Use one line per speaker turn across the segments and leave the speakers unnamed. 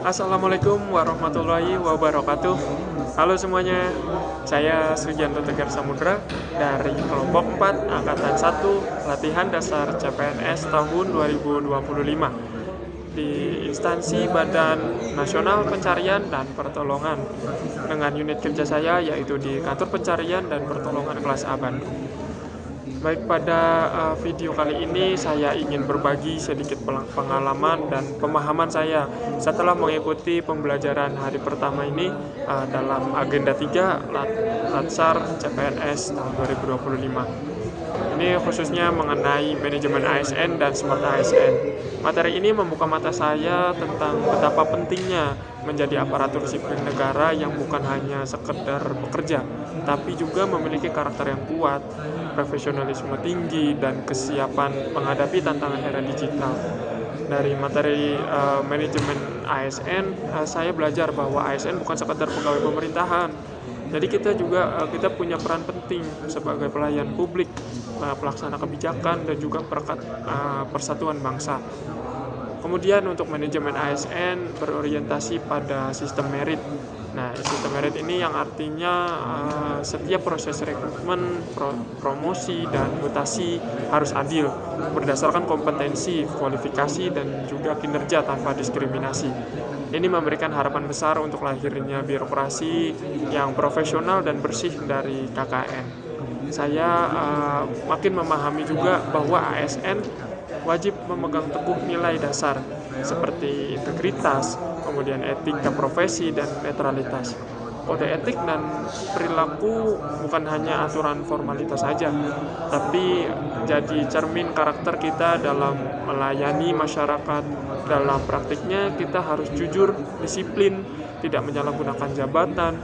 Assalamualaikum warahmatullahi wabarakatuh. Halo semuanya, saya Sugianto Tegar Samudra dari kelompok 4 Angkatan 1 Latihan Dasar CPNS tahun 2025 di instansi Badan Nasional Pencarian dan Pertolongan dengan unit kerja saya yaitu di Kantor Pencarian dan Pertolongan kelas A Bandung. Baik, pada video kali ini saya ingin berbagi sedikit pengalaman dan pemahaman saya setelah mengikuti pembelajaran hari pertama ini dalam agenda 3 Latsar CPNS tahun 2025. Ini khususnya mengenai manajemen ASN dan smart ASN. Materi ini membuka mata saya tentang betapa pentingnya menjadi aparatur sipil negara yang bukan hanya sekedar bekerja, tapi juga memiliki karakter yang kuat, profesionalisme tinggi, dan kesiapan menghadapi tantangan era digital. Dari materi manajemen ASN, saya belajar bahwa ASN bukan sekedar pegawai pemerintahan. Jadi kita punya peran penting sebagai pelayan publik, pelaksana kebijakan, dan juga perekat persatuan bangsa. Kemudian untuk manajemen ASN berorientasi pada sistem merit. Nah, sistem merit ini yang artinya setiap proses rekrutmen, promosi, dan mutasi harus adil, berdasarkan kompetensi, kualifikasi, dan juga kinerja tanpa diskriminasi. Ini memberikan harapan besar untuk lahirnya birokrasi yang profesional dan bersih dari KKN. Saya makin memahami juga bahwa ASN wajib memegang teguh nilai dasar seperti integritas, kemudian etika profesi, dan netralitas. Kode etik dan perilaku bukan hanya aturan formalitas saja, tapi jadi cermin karakter kita dalam melayani masyarakat. Dalam praktiknya kita harus jujur, disiplin, tidak menyalahgunakan jabatan,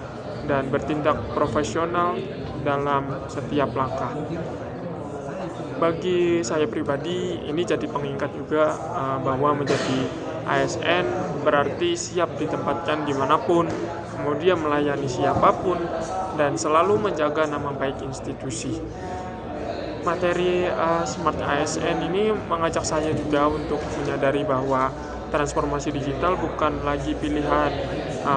dan bertindak profesional dalam setiap langkah. Bagi saya pribadi, ini jadi pengingat juga bahwa menjadi ASN berarti siap ditempatkan dimanapun, kemudian melayani siapapun, dan selalu menjaga nama baik institusi. Materi Smart ASN ini mengajak saya juga untuk menyadari bahwa transformasi digital bukan lagi pilihan,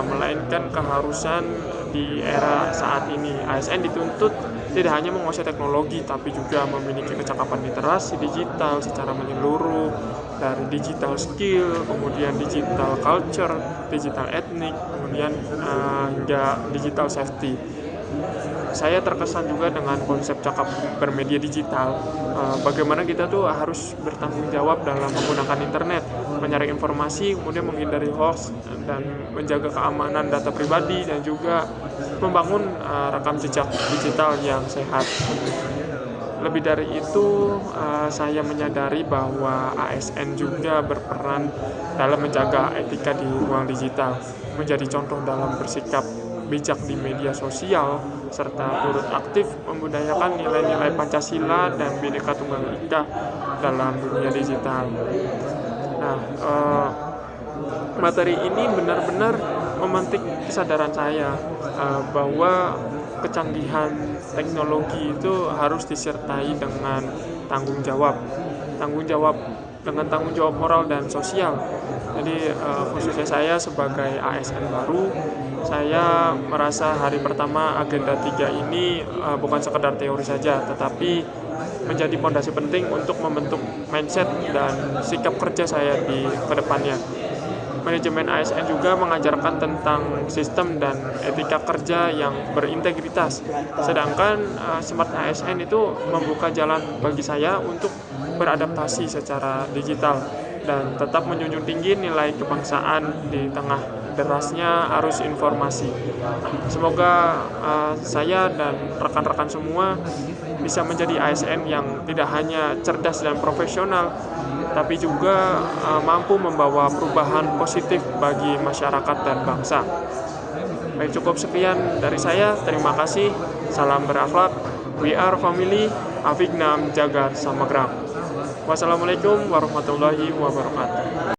melainkan keharusan di era saat ini. ASN dituntut tidak hanya menguasai teknologi, tapi juga memiliki kecakapan literasi digital secara menyeluruh, dari digital skill, kemudian digital culture, digital etnik, kemudian hingga digital safety. Saya terkesan juga dengan konsep cakap bermedia digital. Bagaimana kita tuh harus bertanggung jawab dalam menggunakan internet, mencari informasi, kemudian menghindari hoax, dan menjaga keamanan data pribadi, dan juga membangun rekam jejak digital yang sehat. Lebih dari itu, saya menyadari bahwa ASN juga berperan dalam menjaga etika di ruang digital, menjadi contoh dalam bersikap bijak di media sosial, serta turut aktif membudayakan nilai-nilai Pancasila dan Bhinneka Tunggal Ika dalam dunia digital. Nah, materi ini benar-benar memantik kesadaran saya bahwa kecanggihan teknologi itu harus disertai dengan tanggung jawab moral dan sosial. Jadi khususnya saya sebagai ASN baru, saya merasa hari pertama agenda 3 ini bukan sekedar teori saja, tetapi menjadi fondasi penting untuk membentuk mindset dan sikap kerja saya di kedepannya. Manajemen ASN juga mengajarkan tentang sistem dan etika kerja yang berintegritas. Sedangkan Smart ASN itu membuka jalan bagi saya untuk beradaptasi secara digital dan tetap menjunjung tinggi nilai kebangsaan di tengah derasnya arus informasi. Semoga saya dan rekan-rekan semua bisa menjadi ASN yang tidak hanya cerdas dan profesional, tapi juga mampu membawa perubahan positif bagi masyarakat dan bangsa. Baik, cukup sekian dari saya. Terima kasih. Salam berakhlak. We are family. Avignam Jagat Samagram. Wassalamualaikum warahmatullahi wabarakatuh.